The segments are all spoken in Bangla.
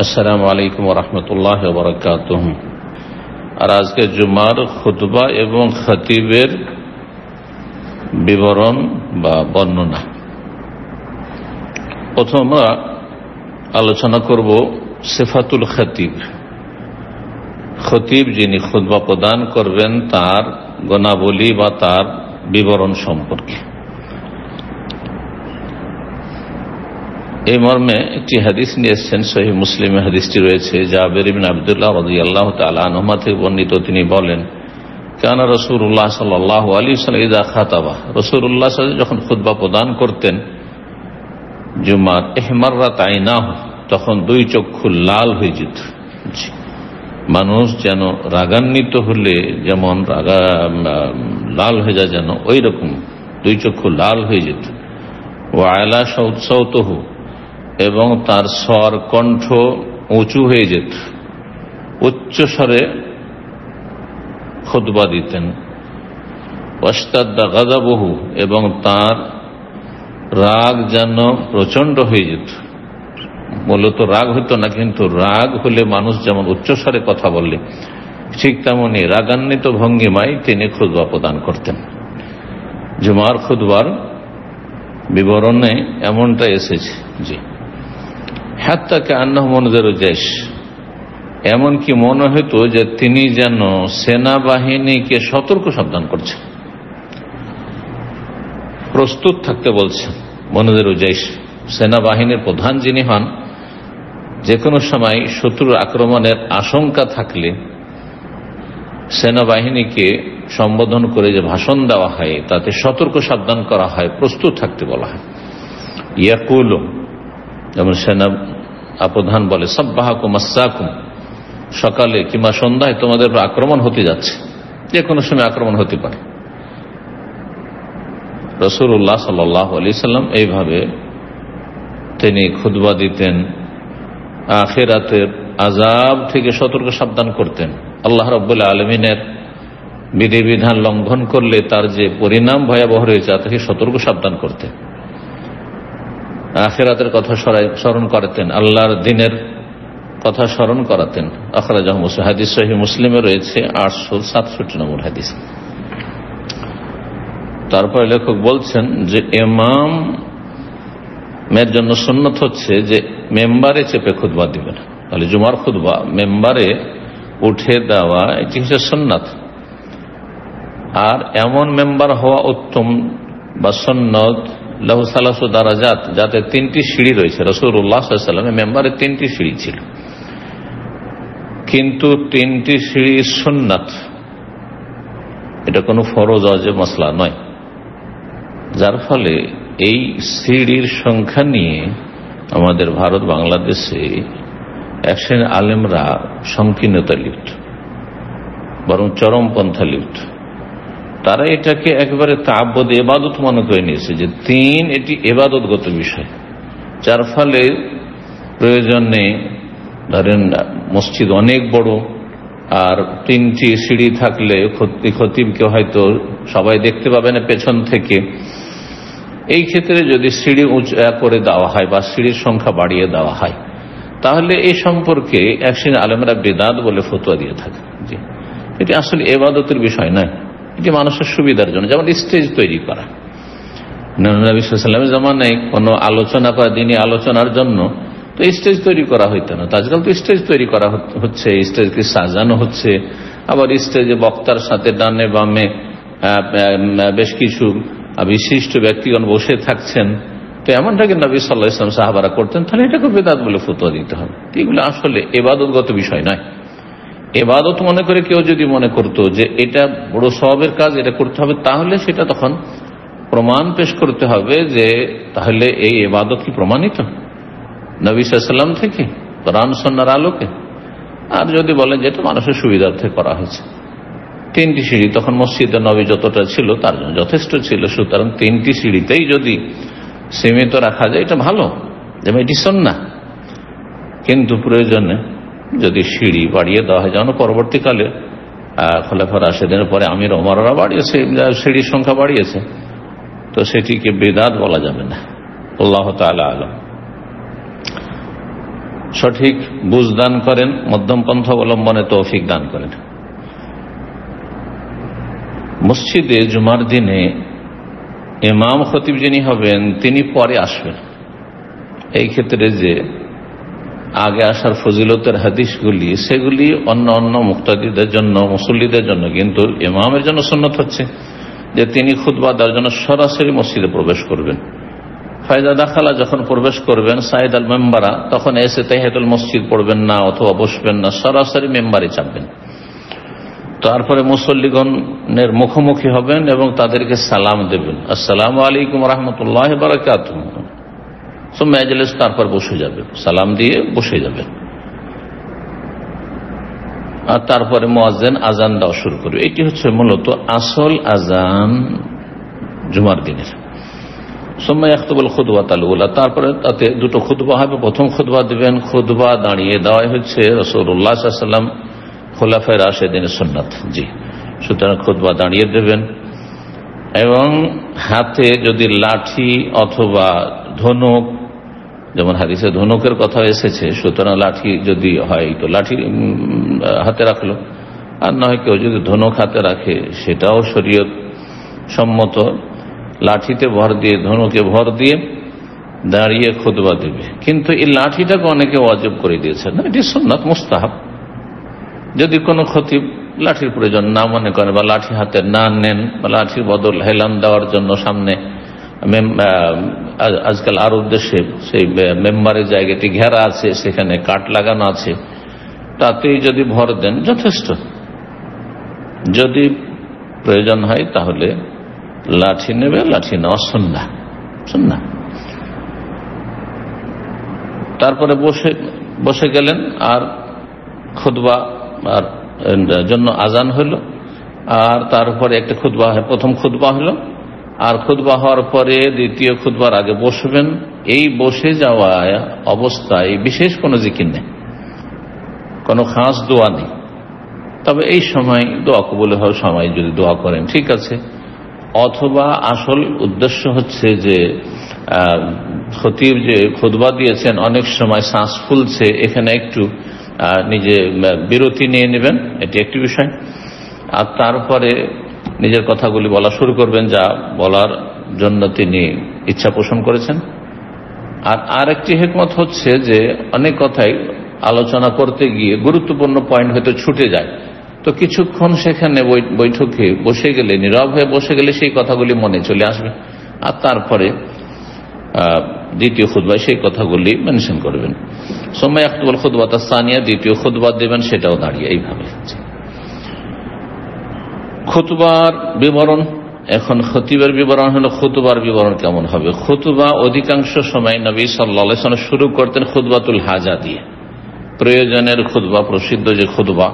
আসসালামু আলাইকুম ওয়া রাহমাতুল্লাহি ওয়া বারাকাতুহু। আর আজকে জুমার খুতবা এবং খতিবের বিবরণ বা বর্ণনা। প্রথম আমরা আলোচনা করব সিফাতুল খতিব। খতিব যিনি খুতবা প্রদান করবেন তার গুণাবলী বা তার বিবরণ সম্পর্কে। এই মর্মে একটি হাদিস নিয়ে এসেছেন, সহিহ মুসলিমে হাদিসটি রয়েছে। জাবের ইবনে আব্দুল্লাহ রাদিয়াল্লাহু তাআলা আনহুমা থেকে বর্ণিত, তিনি বলেন, কানা রাসূলুল্লাহ সাল্লাল্লাহু আলাইহি ওয়াসাল্লাম ইযা খাতাবা, রাসূলুল্লাহ সাল্লাল্লাহু আলাইহি ওয়াসাল্লাম যখন খুতবা প্রদান করতেন জুমার, ইহমাররাত আইনাহু, তখন দুই চক্ষু লাল হয়ে যেত। মানুষ যেন রাগান্বিত হলে যেমন লাল হয়ে যায়, যেন ওই রকম দুই চক্ষু লাল হয়ে যেত। ওয়া আলা সাউতুহু, এবং তার স্বর কণ্ঠ উঁচু হয়ে যেত, উচ্চ স্বরে খুতবা দিতেন। ওয়াশতাদ্দা গাযাবুহু, এবং তার রাগ যেন প্রচন্ড হয়ে যেত। মূলত রাগ হইতো না, কিন্তু রাগ হলে মানুষ যেমন উচ্চ স্বরে কথা বললে, ঠিক তেমনি রাগান্বিত ভঙ্গিমায় তিনি খুতবা প্রদান করতেন। জুমার খুতবার বিবরণে এমনটা এসেছে, জি, হাত্তা কান্নাহু মুনযিরু জাইশ, এমনকি মনে হতো যে তিনি যেন সেনাবাহিনীকে সতর্ক সাবধান করছেন, প্রস্তুত থাকতে বলছেন। মুনযিরু জাইশ, সেনাবাহিনীর প্রধান যিনি হন, যে কোনো সময় শত্রুর আক্রমণের আশঙ্কা থাকলে সেনাবাহিনীকে সম্বোধন করে যে ভাষণ দেওয়া হয়, তাতে সতর্ক সাবধান করা হয়, প্রস্তুত থাকতে বলা হয়। ইয়াকুলু, যেমন সেনা প্রধান বলে, সাব্বাহাকুম মাসসাকুম, সকালে কিংবা সন্ধ্যায় তোমাদের আক্রমণ হতে যাচ্ছে, যে কোনো সময় আক্রমণ হতে পারে। রাসূলুল্লাহ সাল্লাল্লাহু আলাইহি সাল্লাম এইভাবে তিনি খুতবা দিতেন, আখিরাতের আযাব থেকে সতর্ক সাবধান করতেন। আল্লাহ রাব্বুল আলামিনের বিধিবিধান লঙ্ঘন করলে তার যে পরিণাম ভয়াবহ রয়েছে, তা থেকে সতর্ক সাবধান করতেন। আখিরাতের কথা স্মরণ করাতেন, আল্লাহর দ্বীনের কথা স্মরণ করাতেন। আখরাজাহু মুসলিম, হাদিস সহিহ মুসলিমে রয়েছে 867 নম্বর হাদিস। তারপরে লেখক বলছেন যে ইমামের জন্য সুন্নত হচ্ছে যে মেম্বারে চেপে খুতবা দিবেন। তাহলে জুমার খুতবা মেম্বারে উঠে দেওয়া এটি হচ্ছে সুন্নাত। আর এমন মেম্বার হওয়া উত্তম বা সুন্নত, লাহু সালাসু দারাজাত, যাতে 3টি সিঁড়ি রয়েছে। রাসূলুল্লাহ সাল্লাল্লাহু আলাইহি ওয়াসাল্লামের মেম্বারে 3টি সিঁড়ি ছিল, কিন্তু 3টি সিঁড়ি সুন্নাত, এটা কোনো ফরজ ওয়াজিব মাসলা নয়। যার ফলে এই সিঁড়ির সংখ্যা নিয়ে আমাদের ভারত বাংলাদেশে এক শ্রেণীর আলেমরা সংকীর্ণতা লিপ্ত, বরং চরমপন্থা লিপ্ত। তারা এটাকে একেবারে তাআব্বুদ, ইবাদত মনে করে নিয়েছে, যে 3 এটি ইবাদতগত বিষয়। যার ফলে প্রয়োজন নেই, ধরেন মসজিদ অনেক বড়, আর 3টি সিঁড়ি থাকলে খতিবকে হয়তো সবাই দেখতে পাবে না পেছন থেকে। এই ক্ষেত্রে যদি সিঁড়ি উঁচু করে দেওয়া হয় বা সিঁড়ির সংখ্যা বাড়িয়ে দেওয়া হয়, তাহলে এই সম্পর্কে এক শ্রেণীর আলেমরা বিদআত বলে ফতোয়া দিয়ে থাকে। জি, এটি আসলে ইবাদতের বিষয় নয়, এটি মানুষের সুবিধার জন্য। যেমন স্টেজ তৈরি করা, নবী সাল্লাল্লাহু আলাইহি ওয়াসাল্লামের জামানায় কোনো আলোচনা করা, দিনী আলোচনার জন্য তো স্টেজ তৈরি করা হইতো না। আজকাল তো স্টেজ তৈরি করা হচ্ছে, স্টেজকে সাজানো হচ্ছে, আবার স্টেজে বক্তার সাথে ডানে বামে বেশ কিছু বিশিষ্ট ব্যক্তিগণ বসে থাকছেন। তো এমনটাকে নবী সাল্লাল্লাহু আলাইহি ওয়াসাল্লাম সাহাবারা করতেন, তাহলে এটাকে বিদআত বলে ফতোয়া দিতে হবে। এগুলো আসলে ইবাদতগত বিষয় নয়। ইবাদত মনে করে কেউ যদি মনে করতো যে এটা বড় সওয়াবের কাজ, এটা করতে হবে, তাহলে সেটা তখন প্রমাণ পেশ করতে হবে যে তাহলে এই ইবাদত কি প্রমাণিত নবী সাল্লাল্লাহু আলাইহি ওয়াসাল্লাম থেকে, কোরআন সুন্নাহর আলোকে। আর যদি বলেন যে এটা মানুষের সুবিধার্থে করা হয়েছে, 3টি সিঁড়ি তখন মসজিদে নবী যতটা ছিল তার জন্য যথেষ্ট ছিল, সুতরাং 3টি সিঁড়িতেই যদি সীমিত রাখা যায় এটা ভালো, যেমন এটি সুন্নাহ। কিন্তু প্রয়োজনে যদি সিঁড়ি বাড়িয়ে দেওয়া হয়, যেমন পরবর্তীকালে খোলাফা রাশেদিনের পরে আমির ওমররা বাড়িয়েছে, সিঁড়ির সংখ্যা বাড়িয়েছে, তো সেটিকে বিদআত বলা যাবে না। আল্লাহু তাআলা আলাম। সঠিক বুঝ দান করেন, মধ্যম পন্থা অবলম্বনে তৌফিক দান করেন। মসজিদে জুমার দিনে ইমাম খতিব যিনি হবেন তিনি পরে আসবেন। এই ক্ষেত্রে যে আগে আসার ফজিলতের হাদিসগুলি সেগুলি অন্য অন্য মুক্তাদিদের জন্য, মুসল্লিদের জন্য, কিন্তু ইমামের জন্য সুন্নত হচ্ছে যে তিনি খুতবা দেওয়ার জন্য সরাসরি মসজিদে প্রবেশ করবেন। ফায়দা দাখালা যখন প্রবেশ করবেন সাইদ আল মেম্বারা, তখন এসে তাহিয়াতুল মসজিদ পড়বেন না অথবা বসবেন না, সরাসরি মেম্বারে চাপবেন। তারপরে মুসল্লিগণের মুখোমুখি হবেন এবং তাদেরকে সালাম দেবেন, আসসালামু আলাইকুম রহমতুল্লাহ বারাকাতুহু। তারপর বসে যাবে, সালাম দিয়ে বসে যাবে, আর তারপরে মুয়াজ্জিন আজান দেওয়া শুরু করবে। এটি হচ্ছে মূলত আসল আজান জুমার দিনের। তারপরে তাতে দুটো খুতবা হবে। প্রথম খুতবা দিবেন, খুতবা দাঁড়িয়ে দেওয়া হচ্ছে রাসূলুল্লাহ সাল্লাল্লাহু আলাইহি ওয়াসাল্লাম খোলাফায়ে রাশেদিনের সুন্নাত। জি, সুতরাং খুতবা দাঁড়িয়ে দেবেন এবং হাতে যদি লাঠি অথবা ধনুক, যেমন হাদিসে ধনুকের কথা এসেছে, সুতরাং লাঠি যদি হয় তো লাঠি হাতে রাখলো, আর না হয় কেউ যদি ধনুক হাতে রাখে সেটাও শরীয়ত সম্মত। লাঠিতে ভর দিয়ে, ধনুকে ভর দিয়ে দাঁড়িয়ে খুতবা দেবে। কিন্তু এই লাঠিটাকে অনেকে ওয়াজিব করে দিয়েছেন, এটি সুন্নাত মুস্তাহাব। যদি কোনো খতিব লাঠির প্রয়োজন না মনে করেন বা লাঠি হাতে না নেন বা লাঠির বদল হেলান দেওয়ার জন্য সামনে আজকাল আরব দেশে সেই মেম্বারের জায়গাটি ঘেরা আছে, সেখানে কাঠ লাগানো আছে, তাতেই যদি ভর দেন যথেষ্ট। যদি প্রয়োজন হয় তাহলে লাঠি নেবে, লাঠি নেওয়া সুন্নাহ। তারপরে বসে গেলেন আর খুতবা আর জন্য আজান হলো, আর তারপরে একটা খুতবা, প্রথম খুতবা হলো, আর খুতবা হওয়ার পরে দ্বিতীয় খুতবার আগে বসবেন। এই বসে যাওয়া অবস্থায় বিশেষ কোনো জিকির নেই, কোনো খাস দোয়া নেই। তবে এই সময় দোয়া কবুল হওয়ার সময় যদি দোয়া করেন ঠিক আছে, অথবা আসল উদ্দেশ্য হচ্ছে যে খতিব যে খুতবা দিয়েছেন অনেক সময় শ্বাস ফুলছে, এখানে একটু নিজে বিরতি নিয়ে নেবেন, এটি একটি বিষয়। আর তারপরে নিজের কথাগুলি বলা শুরু করবেন যা বলার জন্য তিনি ইচ্ছা পোষণ করেছেন। আর আরেকটি হিকমত হচ্ছে যে অনেক কথাই আলোচনা করতে গিয়ে গুরুত্বপূর্ণ পয়েন্ট হয়তো ছুটে যায়, তো কিছুক্ষণ সেখানে বৈঠকে বসে গেলে, নীরব হয়ে বসে গেলে সেই কথাগুলি মনে চলে আসবে, আর তারপরে দ্বিতীয় খুতবায় সেই কথাগুলি মেনশন করবেন। সময় আখতুল খুতবাত সানিয়া, দ্বিতীয় খুতবা দেবেন, সেটাও দাঁড়িয়ে এইভাবে। খুতবার বিবরণ, এখন খতিবের বিবরণ হলো খুতবার বিবরণ কেমন হবে। খুতবা অধিকাংশ সময় নবী সাল্লাল্লাহু আলাইহি ওয়াসাল্লাম শুরু করতেন খুতবাতুল হাজা দিয়ে, প্রয়োজনের খুতবা, প্রসিদ্ধ যে খুতবা,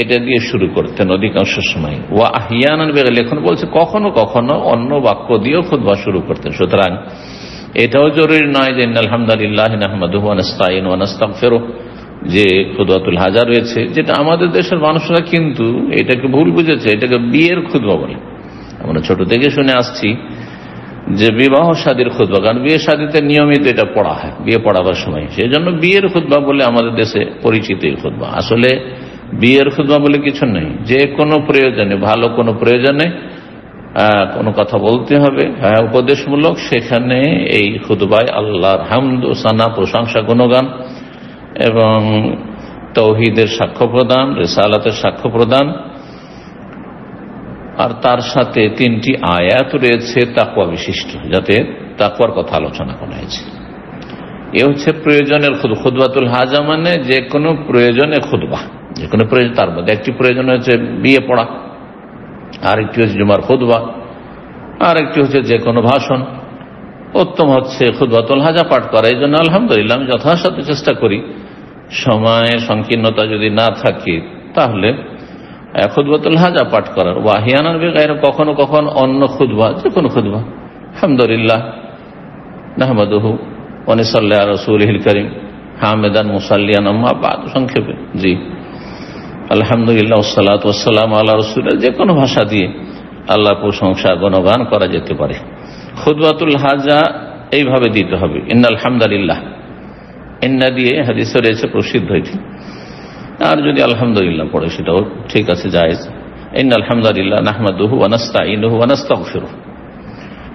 এটা দিয়ে শুরু করতেন অধিকাংশ সময়। ওয়া আহিয়ানান বিগাইরি, এখন বলছে কখনো কখনো অন্য বাক্য দিয়েও খুতবা শুরু করতেন। সুতরাং এটাও জরুরি নয় যে আলহামদুলিল্লাহ নাহমাদুহু ওয়া নাস্তাঈনু ওয়া নাস্তাগফিরুহ যে খুতবাতুল হাজা রয়েছে, যেটা আমাদের দেশের মানুষরা কিন্তু এটাকে ভুল বুঝেছে, এটাকে বিয়ের খুতবা বলে। আমরা ছোট থেকে শুনে আসছি যে বিবাহ শাদীর খুতবা, কারণ বিয়ে শাদীতে নিয়মিত এটা পড়া হয় বিয়ে পড়াবার সময়, সেই জন্য বিয়ের খুতবা বলে আমাদের দেশে পরিচিত এই খুতবা। আসলে বিয়ের খুতবা বলে কিছু নেই, যে কোনো প্রয়োজনে, ভালো কোনো প্রয়োজনে কোনো কথা বলতে হবে, হ্যাঁ উপদেশমূলক, সেখানে এই খুতবায় আল্লাহর হামদ ও সানা, প্রশংসা, গুণগান এবং তাওহীদের সাক্ষ্য প্রদান, রিসালাতের সাক্ষ্য প্রদান, আর তার সাথে 3টি আয়াত রয়েছে তাকওয়া বিশিষ্ট, যাতে তাকওয়ার কথা আলোচনা করা হয়েছে। এ হচ্ছে প্রয়োজনের খুতবাতুল হাজা, মানে যে কোনো প্রয়োজনে খুতবা, যে কোনো প্রয়োজন। তার মধ্যে একটি প্রয়োজন হচ্ছে বিয়ে পড়া, আর একটি হচ্ছে জুমার খুতবা, আর একটি হচ্ছে যে কোনো ভাষণ। উত্তম হচ্ছে খুতবাতুল হাজা পাঠ করা। এই জন্য আলহামদুলিল্লাহ আমি যথাসাধ্য চেষ্টা করি, সময়ের সংকীর্ণতা যদি না থাকে তাহলে খুতবাতুল হাজা পাঠ করার। ওয়াহিয়ানান বিগাইরি, কখনো কখনো অন্য খুতবা, যে কোনো খুতবা, আলহামদুলিল্লাহ নাহমাদুহু ওয়া নুসাল্লি আলা রাসূলিহিল কারীম হামিদান মুসাল্লিয়ান আম্মা বাদ, সংক্ষেপে। জি, আলহামদুলিল্লাহ ওয়াসসালাতু ওয়াসসালামু আলা রাসূলিল্লাহ, যে কোনো ভাষা দিয়ে আল্লাহর প্রশংসা, গুণগান করা যেতে পারে। খুতবাতুল হাজা এইভাবে দিতে হবে, ইন্নাল হামদালিল্লাহ, ইন্না দিয়ে হাদিসে রয়েছে, প্রসিদ্ধ এটি। আর যদি আলহামদুলিল্লাহ পড়ে সেটাও ঠিক আছে, জায়েজ। ইন্নাল হামদুলিল্লাহ নাহমাদুহু ওয়া নাস্তাঈনুহু ওয়া নাস্তাগফিরুহু।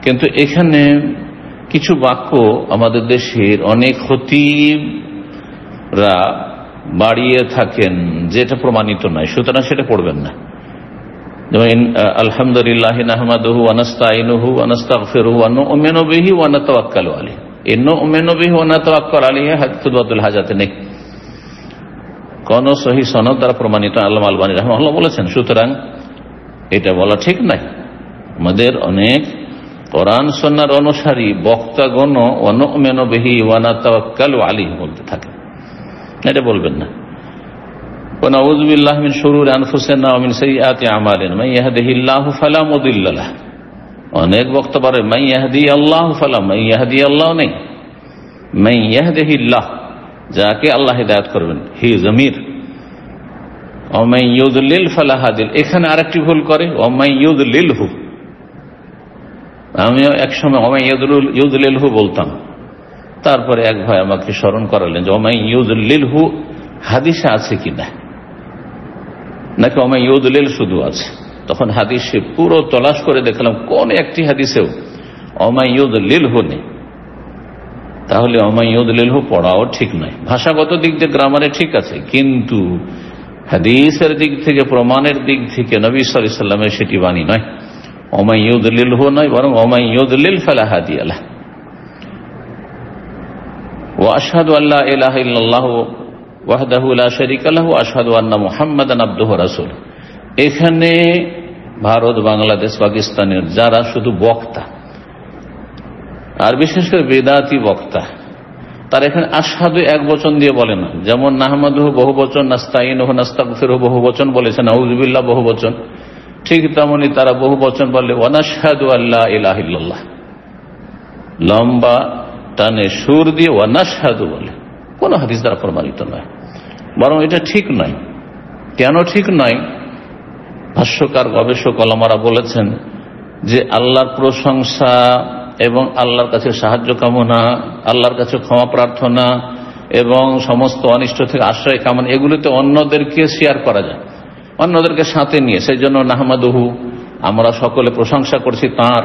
কিন্তু এখানে কিছু বাক্য আমাদের দেশের অনেক খতিবরা বাড়িয়ে থাকেন, যেটা প্রমাণিত নয়, সুতরাং সেটা পড়বেন না। যেমন আলহামদুলিল্লাহ নাহমাদুহু ওয়া নাস্তাঈনুহু ওয়া নাস্তাগফিরুহু ওয়া নু'মিনু বিহি ওয়া নাতাওয়াক্কালু আলাইহি। এই নু'মিনু বিহি ওয়া নাতাওয়াক্কালু আলাইহি খুতবাতুল হাজাতে নেই, কোন সহিহ সনদ দ্বারা প্রমাণিত। আল্লামা আলবানী রাহিমাহুল্লাহ বলেছেন, সুতরাং এটা বলা ঠিক নাই। আমাদের অনেক কোরআন সুন্নাহর অনুসারী বক্তাগণ ওয়া নু'মিনু বিহি ওয়া নাতাওয়াক্কালু আলাইহি বলতে থাকে, এটা বলবেন না। ওয়া নাউযু বিল্লাহি মিন শুরুরি আনফুসিনা ওয়া মিন সাইয়্যাতি আমালিনা মান ইয়াহদিহিল্লাহু ফালা মুদিল্লা লাহু। অনেক বক্তা বলে মান ইয়াহদিয়াল্লাহু ফালা, মান ইয়াহদিয়াল্লাহু নেই, মান ইয়াহদিহিল্লাহ, যাকে আল্লাহ হিদায়াত করবেন, হি জমির। ওয়া মান ইউদলিল ফালা হাদিল, এখানে আরেকটি ভুল করে, ওয়া মান ইউদলিলহু। আমিও একসময় ওয়া মান ইউদলিলহু বলতাম, তারপরে এক ভাই আমাকে স্মরণ করালেন যে ওয়া মান ইউদলিলহু হাদিসে আছে কিনা, নাকি ওয়া মান ইউদলিল শুধু আছে। তখন হাদিসে পুরো তলাশ করে দেখলাম কোন একটি হাদিসেও ওয়া মান ইউদলিলহু নেই। তাহলে ওয়া মান ইউদলিলহু পড়াও ঠিক নয়। ভাষাগত দিক দিয়ে গ্রামারে ঠিক আছে, কিন্তু হাদিসের দিক থেকে, প্রমাণের দিক থেকে নবী সাল্লাল্লাহু আলাইহি ওয়াসাল্লামের সেটি বাণী নয়। ওয়া মান ইউদলিলহু নয়, বরং ওয়া মান ইউদলিল ফালা হাদিয়া লাহু। ওয়া আশহাদু আল্লা ইলাহা ইল্লাল্লাহু ওয়াহদাহু লা শারীকা লাহু ওয়া আশহাদু আন্না মুহাম্মাদান আবদুহু ওয়া রাসূলুহু। এখানে ভারত, বাংলাদেশ, পাকিস্তানের যারা শুধু বক্তা, আর বিশেষ করে বেদাতি বক্তা, তার এখানে আশহাদু এক বচন দিয়ে বলে না। যেমন নাহমাদুহু বহু বচন, নাস্তাঈনুহু নাস্তাগফিরুহু বহু বচন বলেছেন, নাউযু বিল্লাহ বহু বচন, ঠিক তেমনি তারা বহু বচন বলে ওয়া নাশহাদু আল্লা ইলাহা ইল্লাল্লাহ, লম্বা টানে সুর দিয়ে ওয়া নাশহাদু বলে। কোন হাদিস দ্বারা প্রমাণিত নয়, বরং এটা ঠিক নয়। কেন ঠিক নয়? ভাষ্যকার, গবেষক, ওলামারা বলেছেন যে আল্লাহর প্রশংসা এবং আল্লাহর কাছে সাহায্য কামনা, আল্লাহর কাছে ক্ষমা প্রার্থনা এবং সমস্ত অনিষ্ট থেকে আশ্রয় কামনা, এগুলিতে অন্যদেরকে শেয়ার করা যায়, অন্যদেরকে সাথে নিয়ে। সেই জন্য নাহমাদুহু, আমরা সকলে প্রশংসা করছি তাঁর,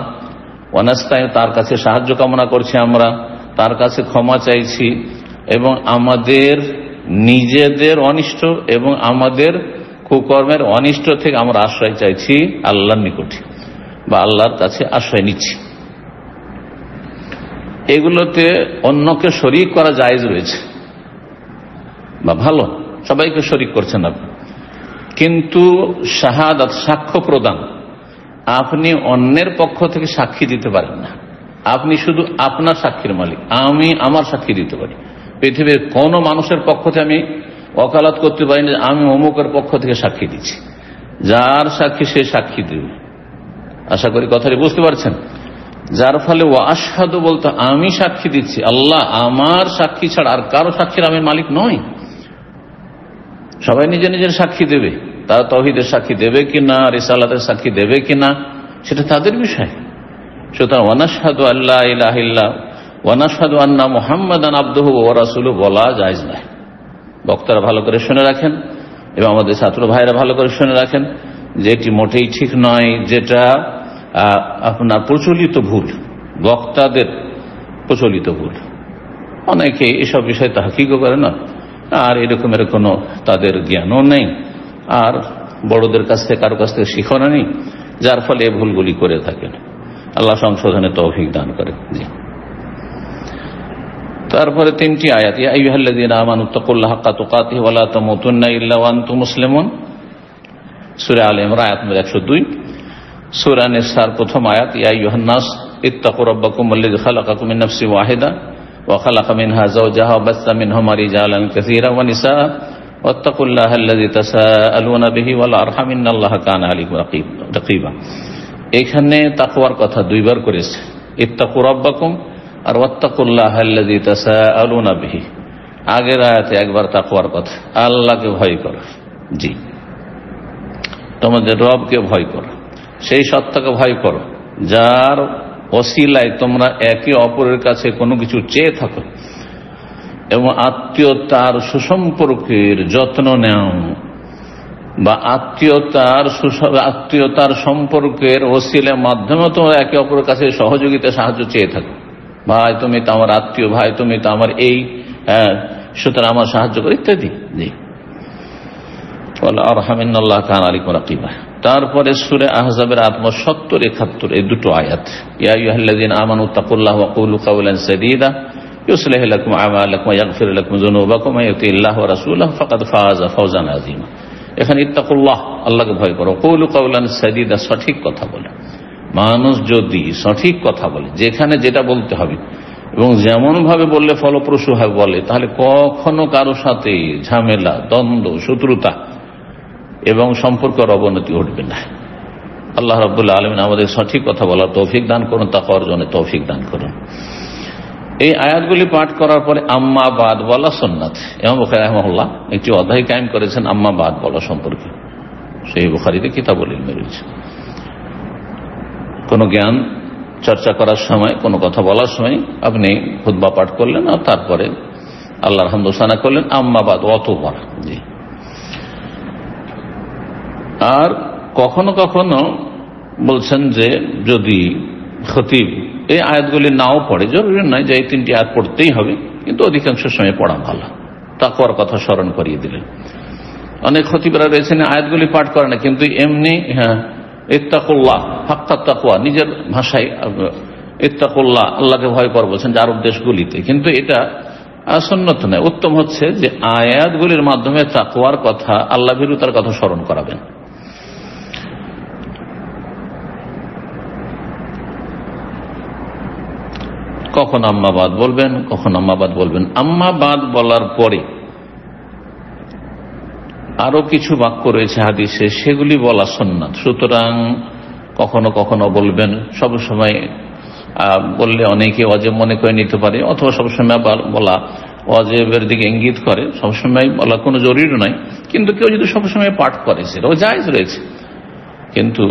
ওয়া নাস্তাঈন, তার কাছে সাহায্য কামনা করছি, আমরা তার কাছে ক্ষমা চাইছি, এবং আমাদের নিজেদের অনিষ্ট এবং আমাদের কুকর্মের অনিষ্ট থেকে আমরা আশ্রয় চাইছি আল্লাহর নিকটে, বা আল্লাহর কাছে আশ্রয় নিচ্ছি। এগুলোতে অন্যকে শরীক করা জায়েজ রয়েছে, বা ভালো, সবাইকে শরীক করছেন আপনি, কিন্তু শাহাদাত, সাক্ষ্য প্রদান, আপনি অন্যের পক্ষ থেকে সাক্ষী দিতে পারেন না। আপনি শুধু আপনার সাক্ষীর মালিক। আমি আমার সাক্ষী দিতে পারি, পৃথিবীর কোন মানুষের পক্ষ থেকে আমি ওকালত করতে পারি না আমি অমুকের পক্ষ থেকে সাক্ষী দিচ্ছি। যার সাক্ষী সে সাক্ষী দেবে। আশা করি কথাটি বুঝতে পারছেন। যার ফলে ওয়া আশহাদু বলতে আমি সাক্ষী দিচ্ছি, আল্লাহ আমার সাক্ষী ছাড়া আর কারো সাক্ষীর আমি মালিক নই। সবাই নিজে নিজের সাক্ষী দেবে, তারা তাওহীদের সাক্ষী দেবে কিনা, রিসালাতের সাক্ষী দেবে কিনা, সেটা তাদের বিষয়। সুতরাং ওয়া নাশহাদু আল্লা ইলাহা ইল্লাল্লাহ ওয়া নাশহাদু আন্না মুহাম্মাদান আবদুহু ওয়া রাসূলুহু বলা জায়েজ নয়। বক্তারা ভালো করে শুনে রাখেন এবং আমাদের ছাত্র ভাইরা ভালো করে শুনে রাখেন যে এটি মোটেই ঠিক নয়, যেটা আপনার প্রচলিত ভুল, বক্তাদের প্রচলিত ভুল। অনেকে এসব বিষয়ে তাহকিকও করে না, আর এরকমের কোনো তাদের জ্ঞানও নেই, আর বড়দের কাছ থেকে কারো কাছ থেকে শিখনা নেই, যার ফলে এই ভুলগুলি করে থাকেন। আল্লাহ সংশোধনে তৌফিক দান করে। জি, তারপরে 3টি আয়াত, ইয়া আইয়ুহাল্লাযীনা আমানুত্তাকুল্লাহা হাক্কা তুকাতিহি ওয়া লা তামুতুন্না ইল্লা ওয়া আনতুম মুসলিমুন, সূরা আলে ইমরান আয়াত নম্বর 102। সূরা নিসার প্রথম আয়াত, ইয়া আইয়ুহান নাস ইত্তাকু রাব্বাকুম আল্লাযী খালাকাকুম মিন নাফসিন ওয়াহিদা ওয়া খালাকা মিনহা যাওজাহা ওয়া বাসসা মিনহুমা রিজালান কাসীরান ওয়া নিসা ওয়াত্তাকুল্লাহা আল্লাযী তাসাআলুনা বিহি ওয়াল আরহাম ইন্নাল্লাহা কানা আলাইকুম রাকীবা। এখানে তাকওয়ার কথা দুইবার করেছে, ইত্তাকু রাব্বাকুম আর ওয়াত্তাকুল্লাহা আল্লাযী তাসাআলুনা বিহি। আগের আয়াতে একবার তাকওয়ার কথা, আল্লাহকে ভয় করো। জি, তোমাদের রবকে ভয় করো, সেই সত্তাকে ভয় করো যার ওসিলায় তোমরা একে অপরের কাছে কোনো কিছু চেয়ে থাকো। এবং আত্মীয়তার সুসম্পর্কের যত্ন নেও, বা আত্মীয়তার সম্পর্কের ওসিলার মাধ্যমে তোমরা একে অপরের কাছে সহযোগিতা সাহায্য চেয়ে থাকো। ভাই তুমি তো আমার আত্মীয়, ভাই তুমি তো আমার এই, সুতরাং আমার সাহায্য করো ইত্যাদি। জি, আরহামিনাল্লাহ কান আলিকুম রাকিবা। তারপরে সূরা আহজাবের ৭০, ৭১ এই দুটো আয়াত, ইয়া আইয়ুহাল্লাযীনা আমানু তাকুল্লাহ ওয়া কুলু কাওলান সাদীদা ইউসলিহ লাকুম আমালাকুম ওয়া ইয়াগফির লাকুম যুনুবাকুম ওয়া ইউতি'ল্লাহ ওয়া রাসূলাহু ফাকাদ ফাযা ফাওজান আযীমা। এখানে ইত্তাকুল্লাহ, আল্লাহকে ভয় করো, কুলু কাওলান সাদীদা, সঠিক কথা বলে। মানুষ যদি সঠিক কথা বলে, যেখানে যেটা বলতে হবে এবং যেমন ভাবে বললে ফলপ্রসূ হয় বলে, তাহলে কখনো কারো সাথে ঝামেলা, দ্বন্দ্ব, শত্রুতা এবং সম্পর্কের অবনতি ঘটবে না। আল্লাহ রাব্বুল আলামিন আমাদের সঠিক কথা বলার তৌফিক দান করুন, তাকওয়া অর্জনের তৌফিক দান করুন। এই আয়াতগুলি পাঠ করার পরে আম্মা বাদ বলা সুন্নাত। ইমাম বুখারী রাহিমাহুল্লাহ একটি অধ্যায় কায়েম করেছেন আম্মা বাদ বলা সম্পর্কে, সেই বুখারীতে কিতাবুল ইলমে রয়েছে। কোন জ্ঞান চর্চা করার সময়, কোনো কথা বলার সময় আপনি খুতবা পাঠ করলেন আর তারপরে আল্লাহর হামদ ওয়া সানা করলেন, আম্মা বাদ অতঃপর। জি, আর কখনো কখনো বলছেন যে যদি খতিব এই আয়াতগুলি নাও পড়ে, জরুরি নয় যে এই 3টি আয়াত পড়তেই হবে, কিন্তু অধিকাংশ সময় পড়া ভালো। তাকওয়ার কথা স্মরণ করিয়ে দিলেন। অনেক খতিবরা রয়েছেন আয়াতগুলি পাঠ করে না, কিন্তু এমনি ইত্তাকুল্লাহ হাক্কা তাকওয়া, নিজের ভাষায় ইত্তাকুল্লাহ, আল্লাহকে ভয় কর বলছেন যে আরব দেশগুলিতে, কিন্তু এটা সুন্নত নয়। উত্তম হচ্ছে যে আয়াতগুলির মাধ্যমে তাকওয়ার কথা, আল্লাহ ভীরুতার কথা স্মরণ করাবেন। কখন আম্মাবাদ বলবেন, কখন আম্মাবাদ বলবেন। আম্মাবাদ বলার পরে আরো কিছু বাক্য রয়েছে হাদিসে, সেগুলি বলা সুন্নাত। সুতরাং কখনো কখনো বলবেন, সবসময় বললে অনেকে ওয়াজিব মনে করে নিতে পারে, অথবা সবসময় বলা ওয়াজিবের দিকে ইঙ্গিত করে, সবসময় বলা কোনো জরুরি নয়। কিন্তু কেউ যদি সবসময় পাঠ করে সেটাও জায়েজ রয়েছে। কিন্তু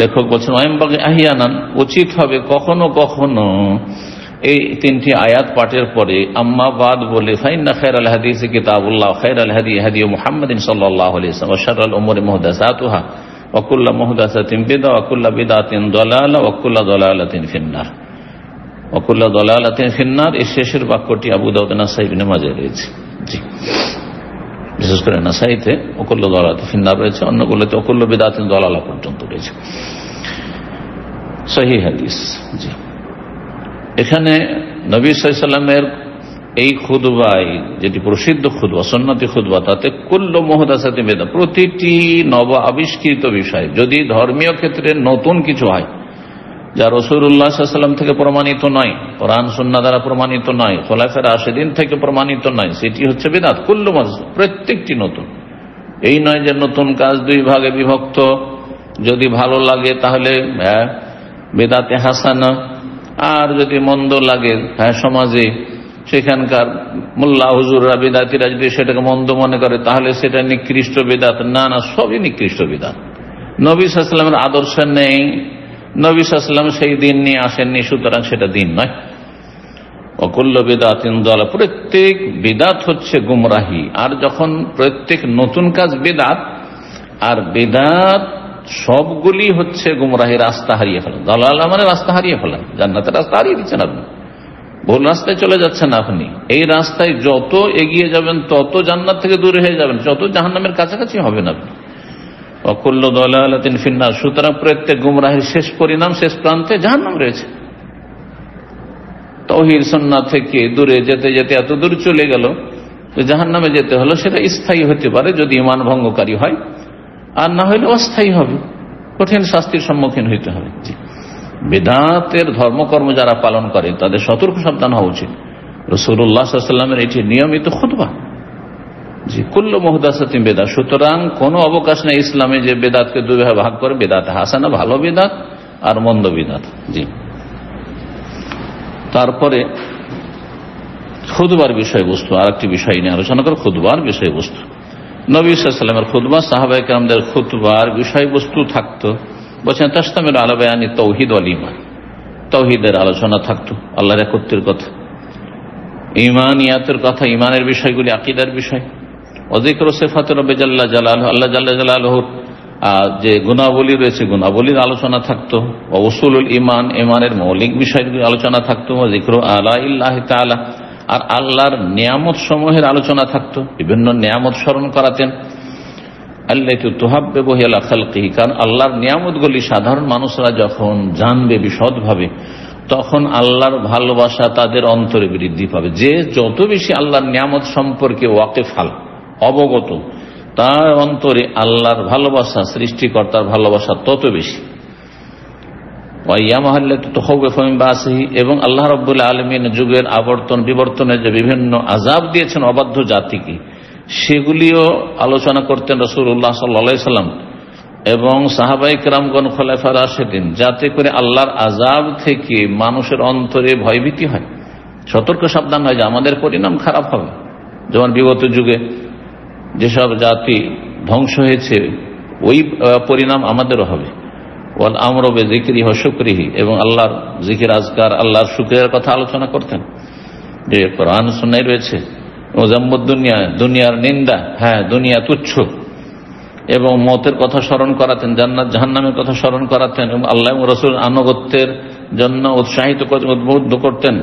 লেখক বলছেন ওয়াইমবাগি আহিয়ানান, উচিত হবে কখনো কখনো এই 3টি আয়াত পাঠের পরে আম্মা বাদ বলে, ফাইন্না খায়রাল হাদিসি কিতাবুল্লাহ খায়রাল হাদি হাদি মুহাম্মাদিন সাল্লাল্লাহু আলাইহি ওয়াসাল্লাম ওয়া শাররাল উমুরি মুহদাসাতুহা ওয়া কুল্লু মুহদাসাতিন বিদআহ ওয়া কুল্লু বিদআতিন দালালাহ ওয়া কুল্লু দালালাতিন ফিন্নার ওয়া কুল্লু দালালাতিন ফিন্নার। এই শেষের বাক্যটি আবু দাউদ, নাসাঈ, ইবনে মাজাহ রয়েছে। জি, বিশেষ করে নাসাঈতে ওয়া কুল্লু দালালাতিন ফিন্নার রয়েছে, অন্যগুলোতে ওয়া কুল্লু বিদআতিন দালালাহ পর্যন্ত রয়েছে। সহিহ হাদিস। জি, এখানে নবী সাল্লাল্লাহু আলাইহি ওয়াসাল্লামের এই খুতবায়, যেটি প্রসিদ্ধ খুতবা, সুন্নতি খুতবা, তাতে কুল্লু মুহদাসাতিন বিদআহ, প্রতিটি নব আবিষ্কৃত বিষয়, যদি ধর্মীয় ক্ষেত্রে নতুন কিছু হয় যা রাসূলুল্লাহ সাল্লাল্লাহু আলাইহি ওয়াসাল্লাম থেকে প্রমাণিত নয়, কোরআন সুন্নাহ দ্বারা প্রমাণিত নয়, খোলাফায়ে রাশিদিন থেকে প্রমাণিত নয়, সেটি হচ্ছে বিদআত। কুল্লু মুহদাস, প্রত্যেকটি নতুন। এই নয় যে নতুন কাজ 2 ভাগে বিভক্ত, যদি ভালো লাগে তাহলে বিদআতে হাসানা, আর যদি মন্দ লাগে সমাজে সেখানকার মোল্লা হুজুররা, বিদআতিরা যদি সেটাকে মন্দ মনে করে তাহলে সেটা নিকৃষ্ট বিদআত। না না, সবই নিকৃষ্ট বিদআত। নবী সাল্লাল্লাহু আলাইহি ওয়াসাল্লামের আদর্শ নেই, নবী সাল্লাল্লাহু আলাইহি ওয়াসাল্লাম সেই দিন নিয়ে আসেননি, সুতরাং সেটা দিন নয়। ওয়া কুল্লু বিদআতিন দালালাহ, প্রত্যেক বিদআত হচ্ছে গুমরাহি। আর যখন প্রত্যেক নতুন কাজ বিদআত, আর বিদআত সবগুলি হচ্ছে গুমরাহি, রাস্তা হারিয়ে ফেলা। দালালাহ মানে রাস্তা হারিয়ে ফেলা, জান্নাতের রাস্তা হারিয়ে দিচ্ছেন আপনি, ভুল রাস্তায় চলে যাচ্ছেন আপনি। এই রাস্তায় যত এগিয়ে যাবেন তত জান্নাত থেকে দূরে হয়ে যাবেন, যত জাহান্নামের কাছাকাছি হবেন আপনি। ওয়া কুল্লু দালালাতিন ফিন্নার, সুতরাং প্রত্যেক গুমরাহির শেষ পরিণাম, শেষ প্রান্তে জাহান্নাম রয়েছে। তাওহীদ সুন্নাহ থেকে দূরে যেতে যেতে এত দূর চলে গেল যে জাহান্নামে যেতে হলো। সেটা স্থায়ী হতে পারে যদি ঈমান ভঙ্গকারী হয়, আর না হলে অস্থায়ী হবে, কঠিন শাস্তির সম্মুখীন হইতে হবে। জি, বিদআতের ধর্মকর্ম যারা পালন করে তাদের সতর্ক সাবধান হওয়া উচিত। রাসূলুল্লাহ সাল্লাল্লাহু আলাইহি ওয়াসাল্লামের এটি নিয়মিত খুতবা। জি, কুল্লু মুহদাসাতিন বিদআহ, সুতরাং কোনো অবকাশ নেই ইসলামে যে বিদআতকে 2 ভাগে ভাগ করে, বিদআত হাসানা ভালো বিদআত আর মন্দ বিদআত। জি, তারপরে খুতবার বিষয়বস্তু, আরেকটি বিষয় নিয়ে আলোচনা করে, খুতবার বিষয়বস্তু। নবী সাল্লাল্লাহু আলাইহি ওয়াসাল্লামের খুতবা, সাহাবায়ে কেরামদের খুতবার বিষয়বস্তু থাকতো, বলছেন তাশতামিলু আলা বায়ানি তাওহীদ ওয়াল ঈমান, তাওহীদের আলোচনা থাকতো, আল্লাহর একত্বের কথা, ইমানিয়াতের কথা, ইমানের বিষয়গুলি, আকীদার বিষয়। ওযিক্র সিফাতুর রাব্বি জাল্লা জালালুহু, আল্লাহ জাল্লা জালালুহুর যে গুণাবলী রয়েছে, গুণাবলীর আলোচনা থাকতো। উসুলুল ইমান, ইমানের মৌলিক বিষয়গুলি আলোচনা থাকতো। যিকরু আলাইল্লাহি তাআলা, আর আল্লাহর নিয়ামত সমূহের আলোচনা থাকতো। বিভিন্ন নিয়ামত স্মরণ করাতেন। আল্লাতী তুহাব্বিবু ইলা খালকিহি, কারণ আল্লাহর নিয়ামতগুলি সাধারণ মানুষরা যখন জানবে বিশদভাবে, তখন আল্লাহর ভালোবাসা তাদের অন্তরে বৃদ্ধি পাবে। যে যত বেশি আল্লাহর নিয়ামত সম্পর্কে ওয়াকিফাল, অবগত, তার অন্তরে আল্লাহর ভালোবাসা, সৃষ্টিকর্তার ভালোবাসা তত বেশি। এবং আল্লাহ রাব্বুল আলামিন যুগের আবর্তন বিবর্তনের যে বিভিন্ন আযাব দিয়েছেন অবাধ্য জাতিকে, সেগুলিও আলোচনা করতেন রাসূলুল্লাহ সাল্লাল্লাহু আলাইহি সাল্লাম এবং সাহাবায়ে কেরামগণ, খোলাফায়ে রাশিদিন, যাতে করে আল্লাহর আযাব থেকে মানুষের অন্তরে ভয়ভীতি হয়, সতর্ক সাবধান হয় যে আমাদের পরিণাম খারাপ হবে। যেমন বিগত যুগে যেসব জাতি ধ্বংস হয়েছে, ওই পরিণাম আমাদেরও হবে। ওয়াল আমরু বিযিকরিহি ওয়া শুকরিহি, এবং আল্লাহর জিকির আজকার, আল্লাহর শুকরিয়ার কথা আলোচনা করতেন, যে কোরআন সুন্নাহয় রয়েছে। ওয়াজাম্মুদ দুনিয়া, দুনিয়ার নিন্দা, হ্যাঁ দুনিয়া তুচ্ছ, এবং মওতের কথা স্মরণ করাতেন, জান্নাত জাহান্নামের কথা স্মরণ করাতেন, এবং আল্লাহ এবং রাসূল আনুগত্যের জন্য উৎসাহিত উদ্বুদ্ধ করতেন,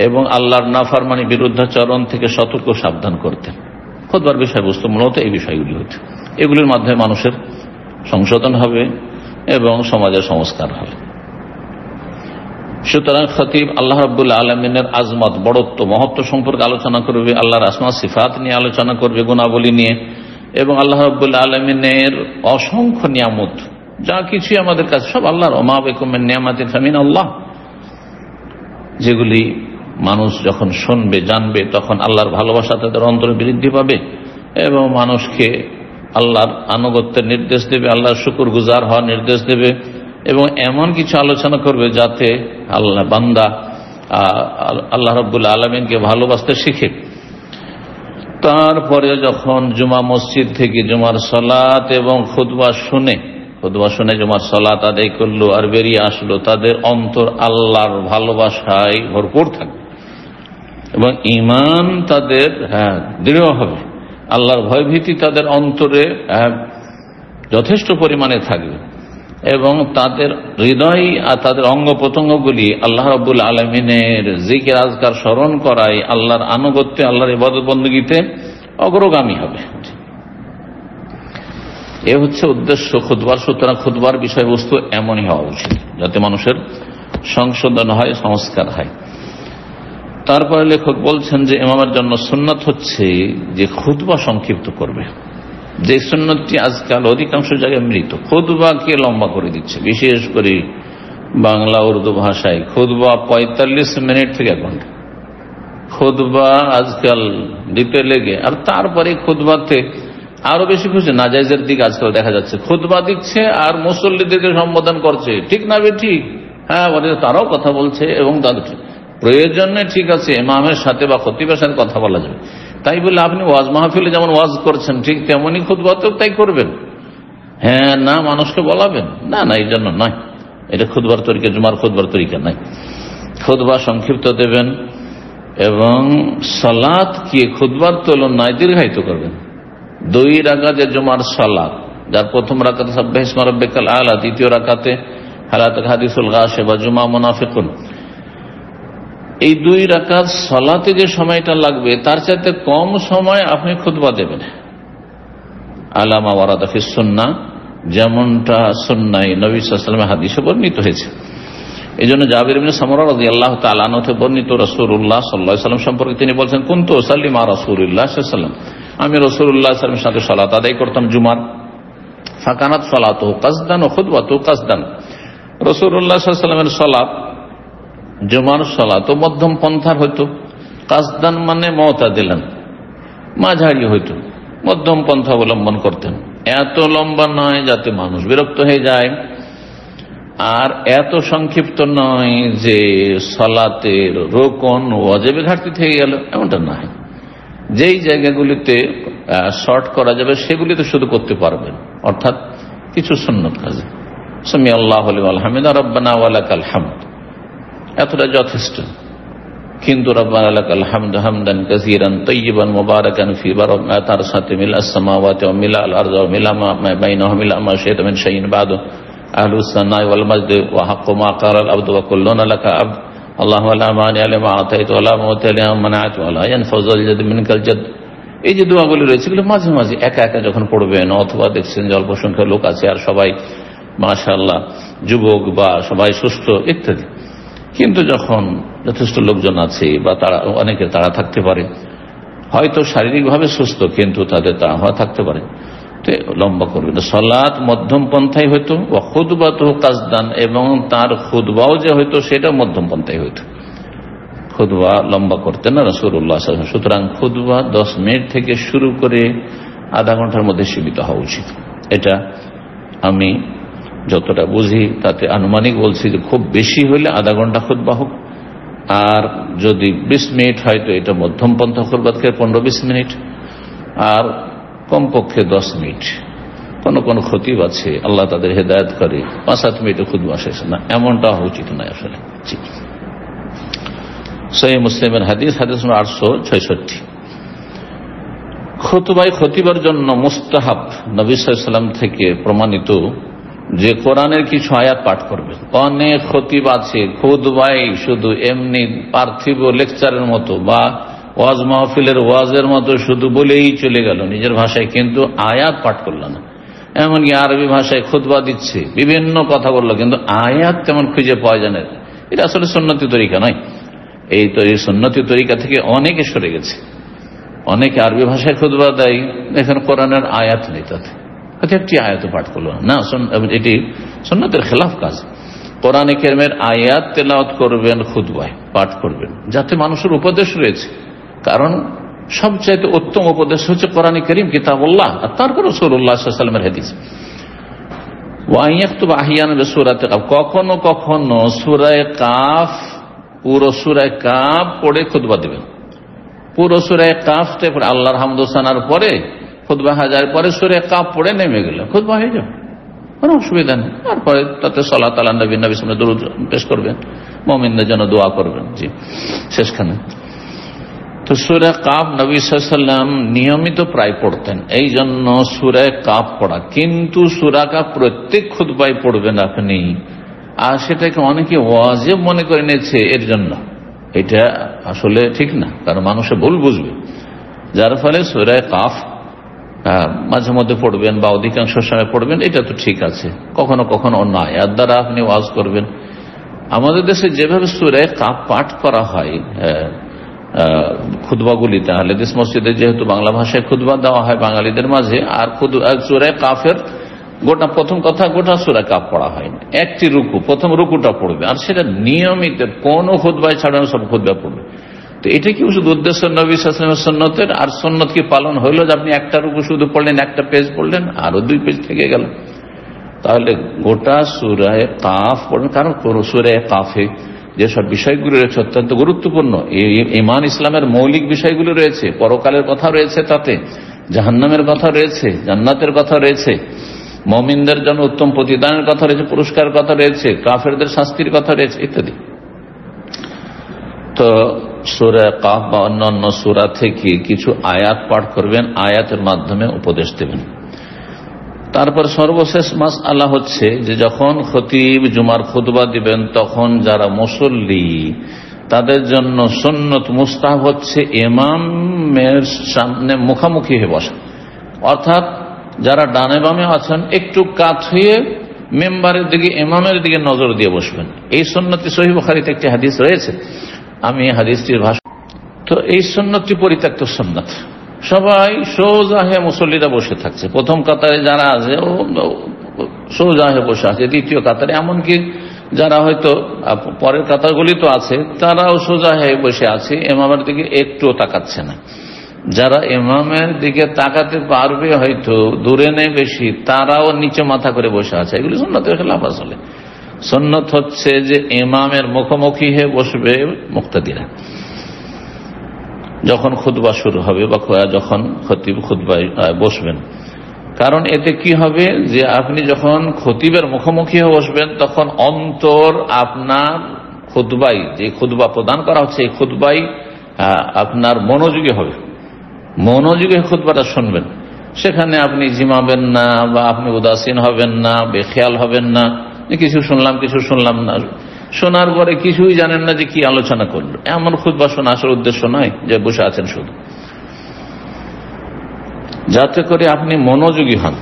এবং আল্লাহর নাফরমানি বিরুদ্ধাচরণ থেকে সতর্ক সাবধান করতেন। খুতবার বিষয়বস্তু মূলত এই বিষয়গুলি হচ্ছে। এগুলির মাধ্যমে মানুষের সংশোধন হবে এবং সমাজের সংস্কার হবে। সুতরাং খতিব আল্লাহ রাব্বুল আলামিনের আজমত, বড়ত্ব, মহত্ব সম্পর্কে আলোচনা করবে, আল্লাহর আসমা সিফাত নিয়ে আলোচনা করবে, গুণাবলী নিয়ে, এবং আল্লাহ রাব্বুল আলামিনের অসংখ্য নিয়ামত, যা কিছু আমাদের কাছে সব আল্লাহর। ওমা বিকুম মিন নিয়ামাতিন ফামিনাল্লাহ, যেগুলি মানুষ যখন শুনবে, জানবে, তখন আল্লাহর ভালোবাসা তাদের অন্তরে বৃদ্ধি পাবে এবং মানুষকে আল্লাহর আনুগত্যের নির্দেশ দেবে, আল্লাহর শুকরগুজার হওয়ার নির্দেশ দেবে, এবং এমন কিছু আলোচনা করবে যাতে আল্লাহ বান্দা আল্লাহ রাব্বুল আলামিনকে ভালোবাসতে শিখে। তারপরে যখন জুমা মসজিদ থেকে জুমার সালাত এবং খুতবা শুনে জুমার সালাত আদায় করলো আর বেরিয়ে আসলো, তাদের অন্তর আল্লাহর ভালোবাসায় ভরপুর থাকবে এবং ঈমান তাদের দৃঢ় হবে, আল্লাহর ভয়ভীতি তাদের অন্তরে যথেষ্ট পরিমাণে থাকবে, এবং তাদের হৃদয় আর তাদের অঙ্গ প্রত্যঙ্গগুলি আল্লাহ রাব্বুল আলামিনের জিকির আজকার স্মরণ করায়, আল্লাহর আনুগত্যে, আল্লাহর ইবাদত বন্দেগীতে অগ্রগামী হবে। এ হচ্ছে উদ্দেশ্য খুতবার। সুতরাং খুতবার বিষয়বস্তু এমনই হওয়া উচিত যাতে মানুষের সংশোধন হয়, সংস্কার হয়। তারপরে লেখক বলছেন যে ইমামের জন্য সুন্নাত হচ্ছে যে খুতবা সংক্ষিপ্ত করবে। যে সুন্নতটি আজকাল অধিকাংশ জায়গায় মৃত, খুতবাকে লম্বা করে দিচ্ছে, বিশেষ করে বাংলা উর্দু ভাষায় খুতবা 45 মিনিট থেকে 1 ঘন্টা খুতবা আজকাল দিতে লেগে, আর তারপরে খুতবাতে আরো বেশি খুশি নাজায়েজের দিকে আজকাল দেখা যাচ্ছে। খুতবা দিচ্ছে আর মুসল্লিদেরকে সম্বোধন করছে, ঠিক না বে ঠিক, হ্যাঁ তারাও কথা বলছে, এবং তাদের প্রয়োজনে ঠিক আছে ইমামের সাথে বা খতিবের সাথে কথা বলা যাবে, তাই বলে আপনি ওয়াজ মাহফিলে যেমন ওয়াজ করছেন ঠিক তেমনই খুতবাতেও তাই করবেন, হ্যাঁ না মানুষকে বলাবেন না, এই জন্য নয়। এটা খুতবার তরিকা, জুমার খুতবার তরিকা নাই। খুতবা সংক্ষিপ্ত দেবেন এবং সালাতকে খুতবার তুলনায় দীর্ঘায়িত করবেন। 2 রাকাতে জুমার সালাত, যার প্রথম রাকাতে সাব্বিহ ইসমা রাব্বিকাল আলা, দ্বিতীয় রাকাতে হালাতুল হাদিসুল গাশে বা জুমা মুনাফিকুন, এই 2 রাকাত সালাতে যে সময়টা লাগবে তার চাইতে কম সময় আপনি খুতবা দেবেন। আলামা ওয়ারাদা ফিস সুন্নাহ, যেমনটা সুন্নায় নবী সাল্লাল্লাহু আলাইহি ওয়াসাল্লামের হাদিসে বর্ণিত হয়েছে। এই জন্য জাবির ইবনে সামরা রাদিয়াল্লাহু তাআলা আনহু থেকে বর্ণিত রাসূলুল্লাহ সাল্লাল্লাহু আলাইহি ওয়াসাল্লাম সম্পর্কে তিনি বলেছেন, কুনতু উসাল্লি মা রাসূলিল্লাহ সাল্লাল্লাহু আলাইহি ওয়াসাল্লাম, আমি রাসূলুল্লাহ সাল্লাল্লাহু আলাইহি ওয়াসাল্লামের সাথে সালাত আদায় করতাম জুমার। ফাকানাত সালাতুহু কাসদান ওয়া খুতবাতুহু কাসদান, রাসূলুল্লাহ সাল্লাল্লাহু আলাইহি ওয়াসাল্লামের সালাত, জুমার সালাত মধ্যম পন্থার হইতো। কাসদান মানে মুতাদিলান, মাঝারি হইতো, মধ্যম পন্থা অবলম্বন করতেন। এত লম্বা নয় যাতে মানুষ বিরক্ত হয়ে যায়, আর এত সংক্ষিপ্ত নয় যে সালাতের রোকন ওয়াজিবে ঘাটতি থেকে গেল, এমনটা নয়। যেই জায়গাগুলিতে শর্ট করা যাবে সেগুলিতে শুধু করতে পারবেন, অর্থাৎ কিছু সুন্নত কাজে সামি আল্লাহু লিমান হামিদা রব্বানা ওয়া লাকাল হামদ, এতটা যথেষ্ট। কিন্তু রব্বানা লাকাল হামদু হামদান কাসীরান তাইয়িবান মুবারাকান ফি তার সাথে মিলাস সামাওয়াতি ওয়া মিলাল আরদি ওয়া মিলা মা বাইনাহুমা মিলা মা শাইতা মিন শাইইন বাদু আহলুস সানাই ওয়াল মাজদি ওয়া হাক্কু মা ক্বালা আল আবদু ওয়া কুল্লুনা লাকা আবদ আল্লাহুম্মা লা মানিআ লিমা আতাইতা ওয়া লা মুতিআ লিমা মানা'তা ওয়া লা ইয়ানফাযুল জাদ মিনকাল জাদ। এই যে দোয়াগুলি রয়েছে এগুলো মাঝে মাঝে একা একা যখন পড়বেন, অথবা দেখছেন যে অল্প সংখ্যক লোক আছে আর সবাই মাশাআল্লাহ যুবক বা সবাই সুস্থ ইত্যাদি, কিন্তু যখন যথেষ্ট লোকজন আছে বা তারা অনেকে তারা থাকতে পারে, হয়তো শারীরিকভাবে সুস্থ কিন্তু তাদের তাড়া হওয়া থাকতে পারে, তো লম্বা করবেন। সালাত মধ্যম পন্থাই হইতো, ওয়া খুতবাতুহু কাসদান, এবং তার খুতবাও যে হইতো সেটা মধ্যম পন্থাই হইতো, খুতবা লম্বা করতেন না রাসূলুল্লাহ সাল্লাল্লাহু আলাইহি ওয়াসাল্লাম। সুতরাং খুতবা 10 মিনিট থেকে শুরু করে আধা ঘন্টার মধ্যে সীমিত হওয়া উচিত। এটা আমি যতটা বুঝি তাতে আনুমানিক বলছি যে খুব বেশি হইলে আধা ঘন্টা খুতবা হোক, আর যদি 20 মিনিট হয় তো এটা মধ্যম পন্থা খুতবাকে 15-20 মিনিট, আর কমপক্ষে 10 মিনিট। কোন কোন খতিব আছে আল্লাহ তাদের হেদায়েত করে 5-7 মিনিটে খুতবা শেষ না, এমনটা হওয়া উচিত নয় আসলে। সহিহ মুসলিমের হাদিস 866। খুতবায় খতিবার জন্য মুস্তাহাব নবী সাল্লাল্লাহু আলাইহি ওয়াসাল্লাম থেকে প্রমাণিত যে কোরআনের কিছু আয়াত পাঠ করবে। অনেক খতিব আছে খুতবায় শুধু এমনি পার্থিব লেকচারের মতো বা ওয়াজ মাহফিলের ওয়াজের মতো শুধু বলেই চলে গেল নিজের ভাষায়, কিন্তু আয়াত পাঠ করল না। এমনকি আরবি ভাষায় খুতবা দিচ্ছে, বিভিন্ন কথা বললো, কিন্তু আয়াত তেমন খুঁজে পাওয়া যায় না। এটা আসলে সুন্নতি তরিকা নয়। এই সুন্নতি তরিকা থেকে অনেকে সরে গেছে। অনেকে আরবি ভাষায় খুতবা দেয়, এখানে কোরআনের আয়াত নেই, তাতে একটি আয়াত পাঠ করলো না। এটি সুন্নতের খেলাফ কাজ। কোরআনে কারীমের আয়াত তেলাওয়াত করবেন, খুতবায় পাঠ করবেন, যাতে মানুষের উপদেশ রয়েছে। কারণ সবচাইতে উত্তম উপদেশ হচ্ছে কোরআনে কারীম, কিতাবুল্লাহ, আর তারপর রাসূলুল্লাহ সাল্লাল্লাহু আলাইহি ওয়াসাল্লামের হাদিস। ওয়া ইয়াকতুব আহইয়ানা বিসূরাতি কাফ, কখনো কখনো সূরা কাফ, পুরো সূরা কাফ পড়ে খুতবা দিবেন। পুরো সূরা কাফটা পড়ে আল্লাহর হামদ ও সানার পরে খুতবা হাজার পরে সূরা কাফ পড়ে নেমে গেল, খুতবা হয়ে যাবে, কোনো অসুবিধা নেই। তারপরে তাতে সালাত আলা নবী, নবী সামনে দরুদ পেশ করবেন, মুমিনদের জন্য দোয়া করবেন। জি, শেষখানে তো সূরা কাফ নবী সাল্লাল্লাহু আলাইহি ওয়াসাল্লাম নিয়মিত প্রায় পড়তেন, এই জন্য সূরা কাফ পড়া। কিন্তু সূরা কাফ প্রত্যেক খুতবায় পড়বেন আপনি, আর সেটাকে অনেকে ওয়াজিব মনে করে নিয়েছে, এর জন্য এটা আসলে ঠিক না, কারণ মানুষে ভুল বুঝবে। যার ফলে সূরা কাফ মাঝে মধ্যে পড়বেন বা অধিকাংশ সময় পড়বেন, এটা তো ঠিক আছে। কখনো কখনো অন্য আয়াত দ্বারা আপনি ওয়াজ করবেন। আমাদের দেশে যেভাবে সূরা কাফ পাঠ করা হয় খুতবাগুলিতে, আহলে হাদিস মসজিদে যেহেতু বাংলা ভাষায় খুতবা দেওয়া হয় বাঙালিদের মাঝে, আর সূরা কাফের গোটা প্রথম কথা গোটা সূরা কাফ পড়া হয় না, একটি রুকু, প্রথম রুকুটা পড়বে, আর সেটা নিয়মিত কোনো খুতবায় ছাড়ানো সব খুতবা পড়বে। তো এটা কি শুধু উদ্দেশ্য নবী সাল্লাল্লাহু আলাইহি ওয়াসাল্লামের সুন্নতের, আর সুন্নত কি পালন হইল যে আপনি একটা রুকু শুধু পড়লেন, একটা পেজ পড়লেন, আরো 2 পেজ থেকে গেল? তাহলে গোটা সূরা কাফ পড়বেন, কারণ সূরা কাফে যেসব বিষয়গুলো রয়েছে অত্যন্ত গুরুত্বপূর্ণ। ঈমান ইসলামের মৌলিক বিষয়গুলো রয়েছে, পরকালের কথা রয়েছে, তাতে জাহান্নামের কথা রয়েছে, জান্নাতের কথা রয়েছে, মুমিনদের জন্য উত্তম প্রতিদানের কথা রয়েছে, পুরস্কারের কথা রয়েছে, কাফেরদের শাস্তির কথা রয়েছে ইত্যাদি। তো সূরা কাফ বা অন্যান্য সূরা থেকে কিছু আয়াত পাঠ করবেন, আয়াতের মাধ্যমে উপদেশ দেবেন। তারপর সর্বশেষ মাসআলা হচ্ছে যে যখন খতিব জুমার খুতবা দিবেন, তখন যারা মুসল্লি তাদের জন্য সুন্নত মুস্তাহাব হচ্ছে ইমামের সামনে মুখামুখি হয়ে বসা, অর্থাৎ যারা ডানে বামে আছেন একটু কাত হয়ে মেম্বারের দিকে, ইমামের দিকে নজর দিয়ে বসবেন। এই সুন্নতি সহিহ বুখারীতে একটি হাদিস রয়েছে, আমি হাদিসটির ভাষা, তো এই সুন্নতটি পরিত্যক্ত সুন্নত। সবাই সোজা হয়ে মুসল্লিরা বসে থাকছে, প্রথম কাতারে যারা আছে ও সোজা হয়ে বসে আছে, দ্বিতীয় কাতারে, এমনকি যারা হয়তো পরের কাতারগুলি তো আছে তারাও সোজা হয়ে বসে আছে, ইমামের দিকে একটুও তাকাচ্ছে না। যারা ইমামের দিকে তাকাতে পারবে হয়তো দূরে নেই বেশি, তারাও নিচে মাথা করে বসে আছে। এগুলি সুন্নতের খেলাফ। আসলে সুন্নত হচ্ছে যে ইমামের মুখোমুখি হয়ে বসবে মুক্তাদিরা যখন খুতবা শুরু হবে বা যখন খতিব খুতবায় বসবেন। কারণ এতে কি হবে যে আপনি যখন খতিবের মুখোমুখি হয়ে বসবেন তখন অন্তর আপনার খুতবাই, যে খুতবা প্রদান করা হচ্ছে এই খুতবাই আপনার মনোযোগী হবে, মনোযোগী খুতবাটা শুনবেন। সেখানে আপনি জিমাবেন না বা আপনি উদাসীন হবেন না, বেখেয়াল হবেন না, কিছু শুনলাম কিছু শুনলাম না, শোনার পরে কিছুই জানেন না যে কি আলোচনা করলো। এমন খুতবা শোনা আসল উদ্দেশ্য নয় যে বসে আছেন শুধু, যাতে করে আপনি মনোযোগী হন।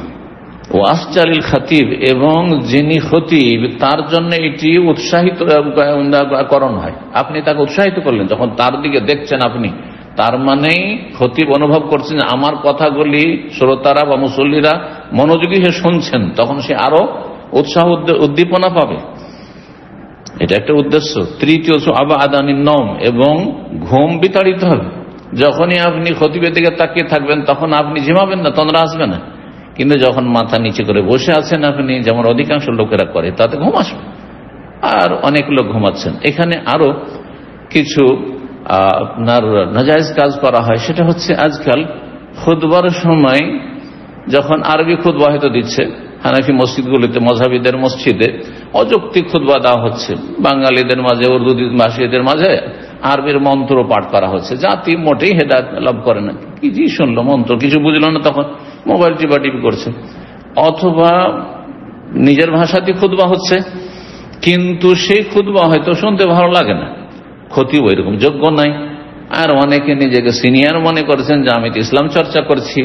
ও আসজালিল খাতিব, এবং যিনি খতিব তার জন্য এটি উৎসাহিত করণ হয়। আপনি তাকে উৎসাহিত করলেন, যখন তার দিকে দেখছেন আপনি, তার মানেই খতিব অনুভব করছেন আমার কথাগুলি শ্রোতারা বা মুসল্লিরা মনোযোগী হয়ে শুনছেন, তখন সে আরো উৎসাহ উদ্দীপনা পাবে। এটা একটা উদ্দেশ্য। তৃতীয় আবা আদানির নম, এবং ঘুম বিতাড়িত হবে। যখনই আপনি খতিবের দিকে তাকিয়ে থাকবেন তখন আপনি ঝিমাবেন না, তন্দ্রা আসবে না, কিন্তু যখন মাথা নিচে করে বসে আছেন আপনি, যেমন অধিকাংশ লোকেরা করে, তাতে ঘুম আসবে। আর অনেক লোক ঘুমাচ্ছেন। এখানে আরো কিছু আপনার নাজায়েজ কাজ করা হয়। সেটা হচ্ছে আজকাল খুতবার সময় যখন আরবি খুতবা হয়তো দিচ্ছে, হানাফি মসজিদগুলিতে, মযহাবীদের মসজিদে অযৌক্তিক খুতবা দেওয়া হচ্ছে, বাঙালিদের মাঝে, উর্দু ভাষীদের মাঝে আরবির মন্ত্র পাঠ করা হচ্ছে। জাতি মোটেই হেদায়েত লাভ করে না, কি জি শুনলো মন্ত্র, কিছু বুঝলো না, তখন মোবাইল টিপাটিপি করছে। অথবা নিজের ভাষাতে খুতবা হচ্ছে, কিন্তু সেই খুতবা হয়তো শুনতে ভালো লাগে না, খতিব ওইরকম যোগ্য নাই। আর অনেকে নিজেকে সিনিয়র মনে করেছেন যে আমি তো ইসলাম চর্চা করছি।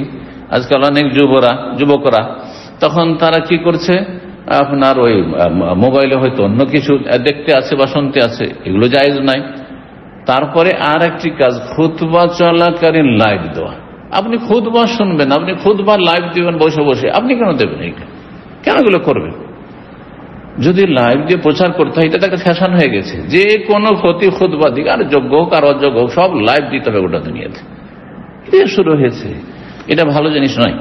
আজকাল অনেক যুবকরা তখন তারা কি করছে, আপনার ওই মোবাইলে হয়তো অন্য কিছু দেখতে আছে বা শুনতে আছে, এগুলো জায়েজ নাই। তারপরে আর একটি কাজ, খুতবা চলাকালীন লাইভ দেওয়া। আপনি খুতবা শুনবেন, আপনি খুতবা লাইভ দিবেন বসে বসে, আপনি কেন দেবেন? কেন এগুলো করবেন? যদি লাইভ দিয়ে প্রচার করতে হয়, এটা একটা ফ্যাশন হয়ে গেছে, যে কোনো খুতবা দিক, আর যোগ্য হোক আর অযোগ্য হোক, সব লাইভ দিতে হবে গোটা দুনিয়াতে। এটা শুরু হয়েছে, এটা ভালো জিনিস নয়।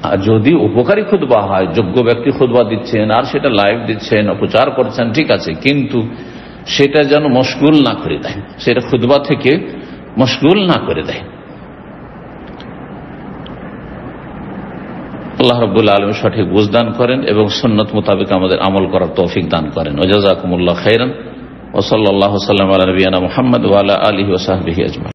আর যদি উপকারী খুতবা হয়, যোগ্য ব্যক্তি খুতবা দিচ্ছেন আর সেটা লাইভ দিচ্ছেন, প্রচার করছেন, ঠিক আছে, কিন্তু সেটা যেন মশগুল না করে দেয়, সেটা খুতবা থেকে মশগুল না করে দেয়। আল্লাহ রাব্বুল আলামিন সঠিক বুঝ দান করেন এবং সুন্নাত মোতাবেক আমাদের আমল করার তৌফিক দান করেন। ওয়া জাযাকুমুল্লাহু খাইরান ওয়া সাল্লাল্লাহু সাল্লাম আলা নবিয়িনা মুহাম্মদ ওয়া আলা আলিহি ওয়া সাহবিহি আজমাইন।